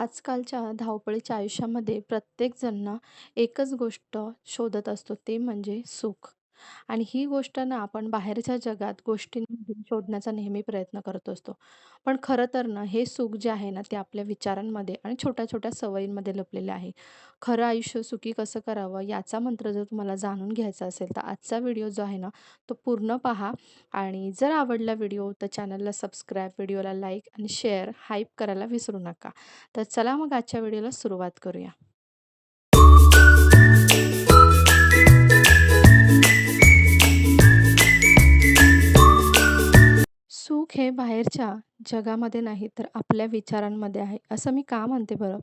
आजकालच्या धावपळीच्या आयुष्यामध्ये प्रत्येकजण ना एकच गोष्ट शोधत असतो ते म्हणजे सुख. आणि ही गोष्ट ना आपण बाहेरच्या जगात गोष्टींमध्ये शोधण्याचा नेहमी प्रयत्न करत असतो. पण खरं तर ना हे सुख जे आहे ना ते आपल्या विचारांमध्ये आणि छोट्या-छोट्या सवयींमध्ये लपलेले आहे. खरं आयुष्य सुखी कसं करावं याचा मंत्र जर तुम्हाला जाणून घ्यायचा असेल तर आजचा व्हिडिओ जो आहे ना तो पूर्ण पहा. आणि जर आवडला व्हिडिओ तर चॅनलला सबस्क्राईब, व्हिडिओला लाईक आणि शेअर, हाईप करायला विसरू नका. तर चला मग आजच्या व्हिडिओला सुरुवात करूया. सुख हे बाहेरच्या जगामध्ये नाही तर आपल्या विचारांमध्ये आहे, असं मी का म्हणते बरं?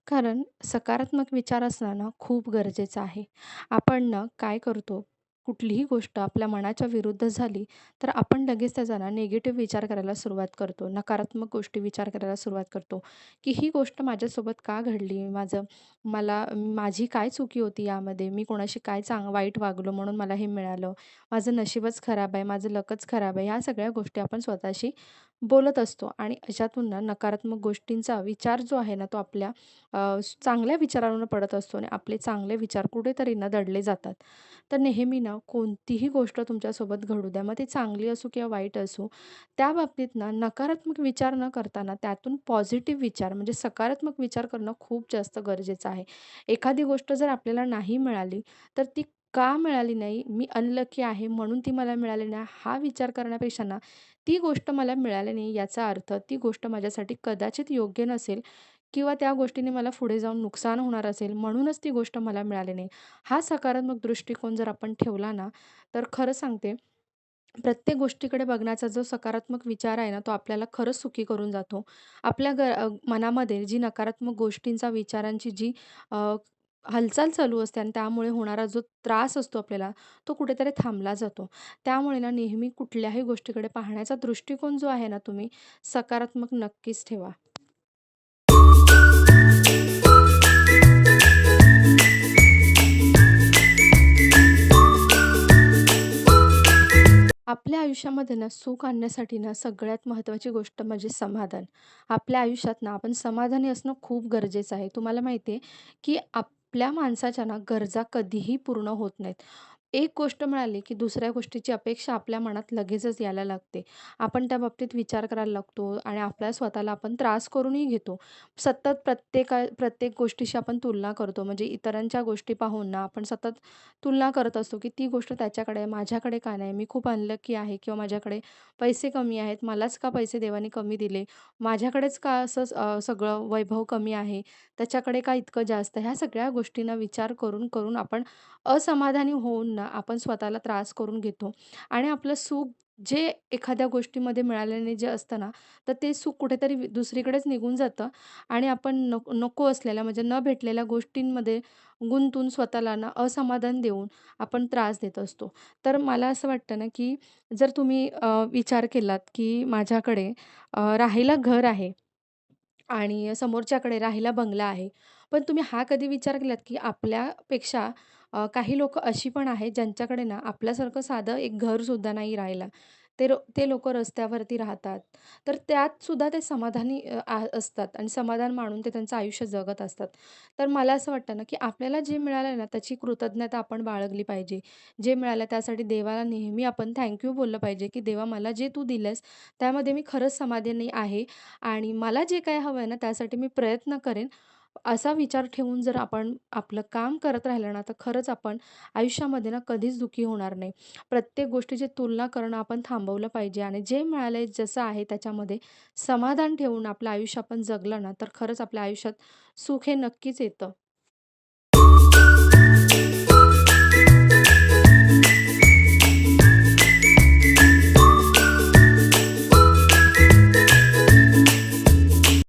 कारण सकारात्मक विचार असणं ना खूप गरजेचं आहे. आपण ना काय करतो, कुठलीही गोष्ट आपल्या मनाच्या विरुद्ध झाली, तर आपण लगेच त्याचा ना निगेटिव्ह विचार करायला सुरुवात करतो. नकारात्मक गोष्टी विचार करायला सुरुवात करतो, की ही गोष्ट माझ्यासोबत का घडली? माझी काय चुकी होती यामध्ये? मी कोणाशी काय वाईट वागलो म्हणून मला हे मिळालं? माझं नशीबच खराब आहे, माझं लकच खराब आहे. ह्या सगळ्या गोष्टी आपण स्वतःशी बोलत असतो आणि याच्यातून ना नकारात्मक गोष्टींचा विचार जो आहे ना, तो आपल्या चांगल्या विचारांवर पडत असतो आणि आपले चांगले विचार कुठेतरी ना दडले जातात. तर नेहमी ना कोणतीही गोष्ट तुमच्यासोबत घडू द्या, मग ती चांगली असो किंवा वाईट असो, त्या बाबतीत ना नकारात्मक विचार न करताना त्यातून पॉझिटिव्ह विचार म्हणजे सकारात्मक विचार करणं खूप जास्त गरजेचं आहे. एखादी गोष्ट जर आपल्याला नाही मिळाली, तर ती का मिळाली नाही? मी अनलकी आहे म्हणून ती मला मिळाली नाही, हा विचार करण्यापेक्षा ना, ती गोष्ट मला मिळाली नाही याचा अर्थ ती गोष्ट माझ्यासाठी कदाचित योग्य नसेल किंवा त्या गोष्टीने मला पुढे जाऊन नुकसान होणार असेल, म्हणूनच ती गोष्ट मला मिळाली नाही. हा सकारात्मक दृष्टिकोन जर आपण ठेवला ना, तर खरं सांगते, प्रत्येक गोष्टीकडे बघण्याचा जो सकारात्मक विचार आहे ना, तो आपल्याला खरंच सुखी करून जातो. मनामध्ये जी नकारात्मक गोष्टींचा विचारांची जी अ, हालचाल चालू असते आणि त्यामुळे होणारा जो त्रास असतो आपल्याला, तो कुठेतरी थांबला जातो. त्यामुळे ना नेहमी कुठल्याही गोष्टीकडे पाहण्याचा दृष्टिकोन जो आहे ना, तुम्ही सकारात्मक नक्कीच ठेवा. आपल्या आयुष्यामध्ये ना सुख आणण्यासाठी ना सगळ्यात महत्त्वाची गोष्ट म्हणजे समाधान. आपल्या आयुष्यात ना आपण समाधानी असणं खूप गरजेचं आहे. तुम्हाला माहिती आहे, की आपल्या माणसाच्या ना गरजा कधीही पूर्ण होत नाहीत. एक गोष्ट मिळाली, की दुसऱ्या गोष्टीची अपेक्षा आपल्या मनात लगेचच यायला लागते. आपण त्या बाबतीत विचार करायला लागतो आणि आपल्या स्वतःला आपण त्रास करूनही घेतो. सतत प्रत्येक गोष्टीशी आपण तुलना करतो. म्हणजे इतरांच्या गोष्टी पाहून ना आपण सतत तुलना करत असतो, की ती गोष्ट त्याच्याकडे आहे, माझ्याकडे का नाही? मी खूप अनलकी आहे किंवा माझ्याकडे पैसे कमी आहेत. मलाच का पैसे देवाने कमी दिले? माझ्याकडेच का सगळं वैभव कमी आहे? त्याच्याकडे का इतकं जास्त? ह्या सगळ्या गोष्टींना विचार करून आपण असमाधानी होऊन ना आपण स्वतःला त्रास करून घेतो आणि आपलं सुख जे एखाद्या गोष्टीमध्ये मिळाल्याने जे असतं ना, तर ते सुख कुठेतरी दुसरीकडेच निघून जातं आणि आपण नको असलेल्या म्हणजे न भेटलेल्या गोष्टींमध्ये गुंतून स्वतःला ना असमाधान देऊन आपण त्रास देत असतो. तर मला असं वाटतं ना, की जर तुम्ही विचार केलात, की माझ्याकडे राहायला घर आहे आणि समोरच्याकडे राहायला बंगला आहे. पण तुम्ही हा कधी विचार केलात, की आपल्यापेक्षा काही लोकं अशी पण आहेत, ज्यांच्याकडे ना आपल्यासारखं साधं एक घरसुद्धा नाही राहायला. ते लोकं रस्त्यावरती राहतात. तर त्यात सुद्धा ते समाधानी असतात आणि समाधान मानून ते त्यांचं आयुष्य जगत असतात. तर मला असं वाटतं ना, की आपल्याला जे मिळालं ना, त्याची कृतज्ञता आपण बाळगली पाहिजे. जे मिळालं त्यासाठी देवाला नेहमी आपण थँक बोललं पाहिजे, की "देवा मला जे तू दिलंस, त्यामध्ये मी खरंच समाधानी आहे आणि मला जे काही हवं आहे ना, त्यासाठी मी प्रयत्न करेन." असा विचार ठेवून जर आपण आपलं काम करत राहिलं ना, तर खरंच आपण आयुष्यामध्ये ना कधीच दुःखी होणार नाही. प्रत्येक गोष्टीची तुलना करणं आपण थांबवलं पाहिजे आणि जे मिळालंय, जसं आहे त्याच्यामध्ये समाधान ठेवून आपलं आयुष्य आपण जगलं ना, तर खरंच आपल्या आयुष्यात सुख हे नक्कीच येतं.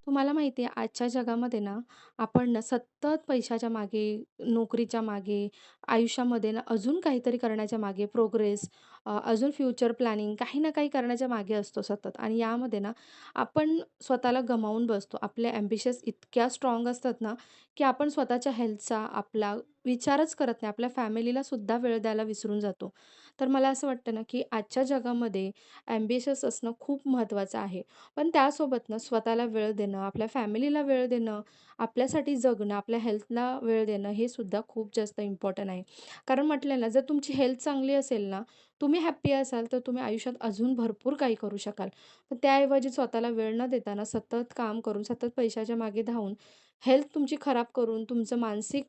तुम्हाला माहिती आहे आजच्या जगामध्ये ना आपण ना सतत पैशाच्या मागे, नोकरीच्या मागे, आयुष्यामध्ये ना अजून काहीतरी करण्याच्या मागे, प्रोग्रेस, अजून फ्युचर प्लॅनिंग काही ना काही करण्याच्या मागे असतो सतत आणि यामध्ये ना आपण स्वतःला गमावून बसतो. आपले ॲम्बिशन्स इतक्या स्ट्राँग असतात ना, की आपण स्वतःच्या हेल्थचा, आपला विचारच करत नाही. आपल्या फॅमिलीला सुद्धा वेळ द्यायला विसरून जातो. तर मला असं वाटतं ना, की आजच्या जगामध्ये ॲम्बिशियस असणं खूप महत्त्वाचं आहे. पण त्यासोबत ना स्वतःला वेळ देणं, आपल्या फॅमिलीला वेळ देणं, आपल्यासाठी जगणं, आपल्या हेल्थला वेळ देणं हे सुद्धा खूप जास्त इम्पॉर्टंट आहे. कारण म्हटलं ना, जर तुमची हेल्थ चांगली असेल ना, तुम्ही हॅपी असाल, तर तुम्ही आयुष्यात अजून भरपूर काही करू शकाल. पण त्याऐवजी स्वतःला वेळ न देताना सतत काम करून, सतत पैशाच्या मागे धावून, हेल्थ तुमची खराब करून, तुमचं मानसिक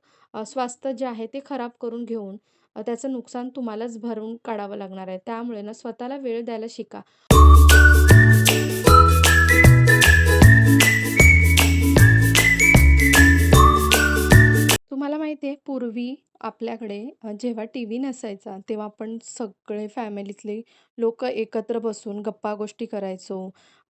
स्वास्थ्य जे आहे ते खराब करून घेऊन त्याचं नुकसान तुम्हालाच भरून काढावं लागणार आहे. त्यामुळे ना स्वतःला वेळ द्यायला शिका. तुम्हाला माहिती आहे पूर्वी आपल्याकडे जेव्हा टीव्ही नसायचा, तेव्हा आपण सगळे फॅमिलीतले लोकं एकत्र बसून गप्पा-गोष्टी करायचो.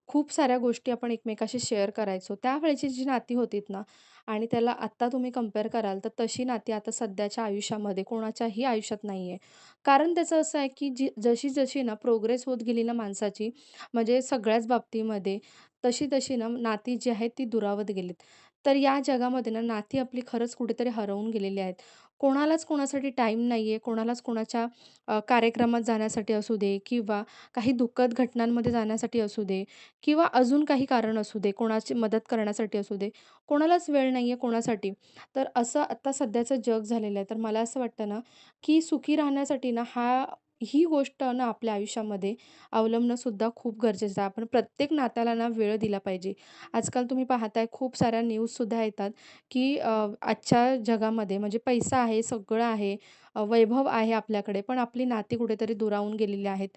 खूप साऱ्या गोष्टी आपण एकमेकाशी शेअर करायचो. त्यावेळची जी नाती होतीत ना आणि त्याला आत्ता तुम्ही कंपेअर कराल, तर तशी नाती आता सध्याच्या आयुष्यामध्ये कोणाच्याही आयुष्यात नाही आहे. कारण त्याचं असं आहे, की जशी-जशी ना प्रोग्रेस होत गेली ना माणसाची, म्हणजे सगळ्याच बाबतीमध्ये, तशी-तशी ना नाती जी आहेत ती दुरावत गेलीत. तर या जगामध्ये ना नाती आपली खरंच कुठेतरी हरवून गेलेली आहेत. कोणालाच कोणासाठी टाईम नाहीये, कोणालाच कोणाच्या कार्यक्रमात जाण्यासाठी असू दे किंवा काही दुःखद घटनांमध्ये जाण्यासाठी असू दे किंवा अजून काही कारण असू दे, कोणाची मदत करण्यासाठी असू दे, कोणालाच वेळ नाहीये कोणासाठी. तर असं आता सध्याचं जग झालेलं आहे. तर मला असं वाटतं ना, की सुखी राहण्यासाठी ना ही गोष्ट ना आपल्या आयुष्यामध्ये अवलंबणं सुद्धा खूप गरजेचं आहे. आपण प्रत्येक नात्याला ना वेळ दिला पाहिजे. आजकाल तुम्ही पाहताय खूप साऱ्या न्यूजसुद्धा येतात, की आजच्या जगामध्ये म्हणजे पैसा आहे, सगळं आहे, वैभव आहे आपल्याकडे, पण आपली नाती कुठेतरी दुरावून गेलेली आहेत.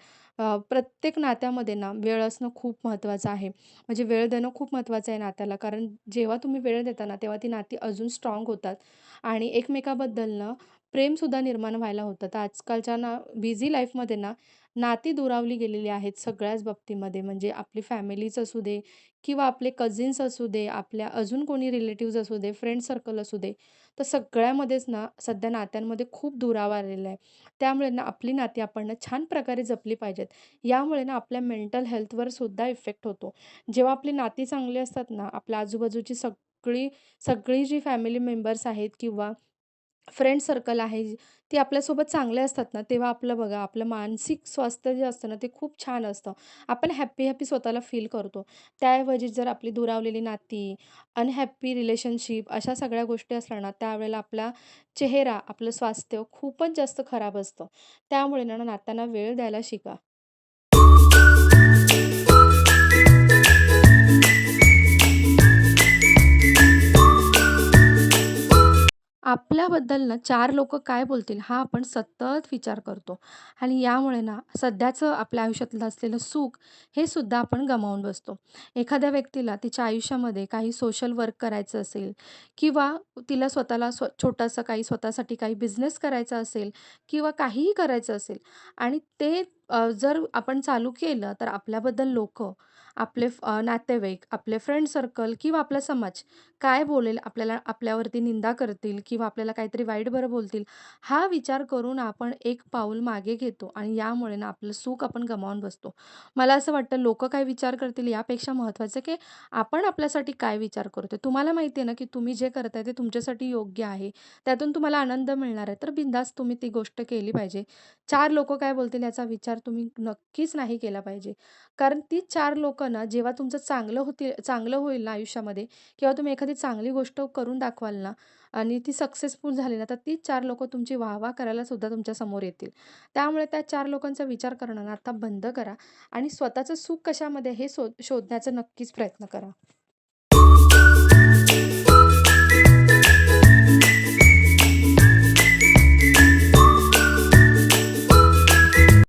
प्रत्येक नात्यामध्ये ना वेळ असणं खूप महत्त्वाचं आहे. म्हणजे वेळ देणं खूप महत्त्वाचं आहे नात्याला. कारण जेव्हा तुम्ही वेळ देता ना, तेव्हा ती नाती अजून स्ट्राँग होतात आणि एकमेकाबद्दल ना प्रेमसुद्धा निर्माण व्हायला होतं. तर आजकालच्या ना बिझी लाईफमध्ये ना नाती दुरावली गेलेली आहेत सगळ्याच बाबतीमध्ये. म्हणजे आपली फॅमिलीच असू दे किंवा आपले कझिन्स असू दे, आपल्या अजून कोणी रिलेटिव्हज असू दे, फ्रेंड सर्कल असू दे, तर सगळ्यामध्येच ना सध्या नात्यांमध्ये खूप दुरावा आलेला आहे. त्यामुळे ना आपली नाती आपण ना छान प्रकारे जपली पाहिजेत. यामुळे ना आपल्या मेंटल हेल्थवर सुद्धा इफेक्ट होतो. जेव्हा आपली नाती चांगली असतात ना, आपल्या आजूबाजूची सगळी सगळी जी फॅमिली मेंबर्स आहेत किंवा फ्रेंड सर्कल आहे, ती आपल्यासोबत चांगले असतात ना, तेव्हा आपलं बघा, आपलं मानसिक स्वास्थ्य जे असतं ना, ते खूप छान असतं. आपण हॅपी-हॅपी स्वतःला फील करतो. त्याऐवजी जर आपली दुरावलेली नाती, अनहॅपी रिलेशनशिप अशा सगळ्या गोष्टी असल्या ना, त्यावेळेला आपला चेहरा, आपलं स्वास्थ्य खूपच जास्त खराब असतं. त्यामुळे ना नात्यांना वेळ द्यायला शिका. आपल्याबद्दल ना 4 लोकं काय बोलतील हा आपण सतत विचार करतो आणि यामुळे ना सध्याचं आपल्या आयुष्यातलं असलेलं सुख हे सुद्धा आपण गमावून बसतो. एखाद्या व्यक्तीला तिच्या आयुष्यामध्ये काही सोशल वर्क करायचं असेल किंवा तिला स्वतःला छोटंसं काही स्वतःसाठी काही बिझनेस करायचा असेल किंवा काहीही करायचं असेल आणि ते जर आपण चालू केलं तर आपल्याबद्दल लोकं, आपले नातेवाईक, आपले फ्रेंड सर्कल किंवा आपला समाज काय बोलेल, आपल्यावरती निंदा करतील किंवा आपल्याला काहीतरी वाईट बरं बोलतील, हा विचार करून आपण एक पाऊल मागे घेतो आणि यामुळे ना आपलं सुख आपण गमावून बसतो. मला असं वाटतं लोकं काय विचार करतील यापेक्षा महत्त्वाचं की आपण आपल्यासाठी काय विचार करतोय. तुम्हाला माहिती आहे ना, की तुम्ही जे करताय ते तुमच्यासाठी योग्य आहे. त्यातून तुम्हाला आनंद मिळणार आहे, तर बिनधास्त तुम्ही ती गोष्ट केली पाहिजे. 4 लोकं काय बोलतील याचा विचार तुम्ही नक्कीच नाही केला पाहिजे. कारण ती 4 लोकं ना जेव्हा तुमचं चांगलं होईल ना आयुष्यामध्ये किंवा तुम्ही एखादी चांगली गोष्ट करून दाखवाल ना आणि ती सक्सेसफुल झाली ना, तर तीच 4 लोकं तुमची वाह-वाह करायला सुद्धा तुमच्या समोर येतील. त्यामुळे त्या 4 लोकांचा विचार करणं ना आता बंद करा आणि स्वतःचं सुख कशामध्ये हे शोधण्याचा नक्कीच प्रयत्न करा.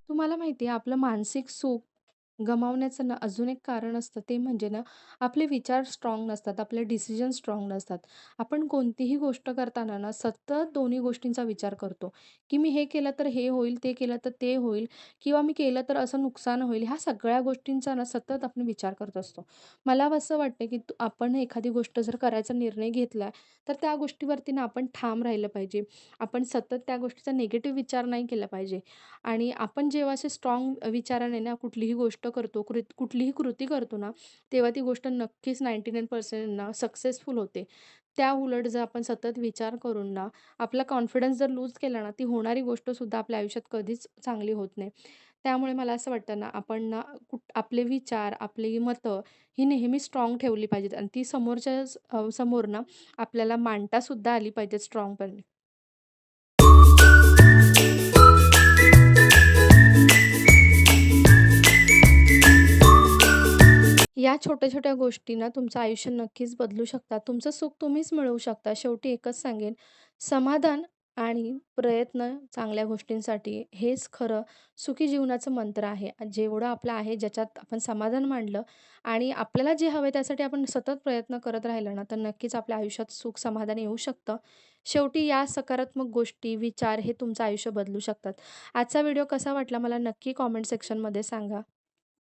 तुम्हाला माहिती आहे आपलं मानसिक सुख गमावण्याचं ना अजून एक कारण असतं ते म्हणजे ना आपले विचार स्ट्रॉंग नसतात, आपले डिसिजन स्ट्रॉंग नसतात. आपण कोणतीही गोष्ट करताना ना सतत दोन्ही गोष्टींचा विचार करतो, की मी हे केलं तर हे होईल, ते केलं तर ते होईल किंवा मी केलं तर असं नुकसान होईल. ह्या सगळ्या गोष्टींचा ना सतत आपण विचार करत असतो. मला असं वाटतं, की आपण एखादी गोष्ट जर करायचा निर्णय घेतला, तर त्या गोष्टीवरती ना आपण ठाम राहिलं पाहिजे. आपण सतत त्या गोष्टीचा निगेटिव्ह विचार नाही केला पाहिजे. आणि आपण जेव्हा असे स्ट्रॉंग विचाराने ना कुठलीही गोष्ट करतो, कुठलीही कृती करतो ना, तेव्हा ती गोष्ट नक्कीच 99% ना सक्सेसफुल होते. त्या उलट जर आपण सतत विचार करून ना, आपला कॉन्फिडन्स जर लूज केला ना, ती होणारी गोष्टसुद्धा आपल्या आयुष्यात कधीच चांगली होत नाही. त्यामुळे मला असं वाटतं ना, आपण ना आपले विचार, आपली मतं ही नेहमी स्ट्राँग ठेवली पाहिजेत आणि ती समोर ना आपल्याला मांडतासुद्धा आली पाहिजेत स्ट्राँगपणे. या छोट्या-छोट्या गोष्टी ना तुमचं आयुष्य नक्कीच बदलू शकतात. तुमचं सुख तुम्हीच मिळवू शकता. शेवटी एकच सांगेन, समाधान आणि प्रयत्न चांगल्या गोष्टींसाठी हेच खरं सुखी जीवनाचं मंत्र आहे. जेवढं आपलं आहे, ज्याच्यात आपण समाधान मानलं आणि आपल्याला जे हवं त्यासाठी आपण सतत प्रयत्न करत राहिलं ना, तर नक्कीच आपल्या आयुष्यात सुख, समाधान येऊ शकतं. शेवटी या सकारात्मक गोष्टी, विचार हे तुमचं आयुष्य बदलू शकतात. आजचा व्हिडिओ कसा वाटला मला नक्की कमेंट सेक्शनमध्ये सांगा.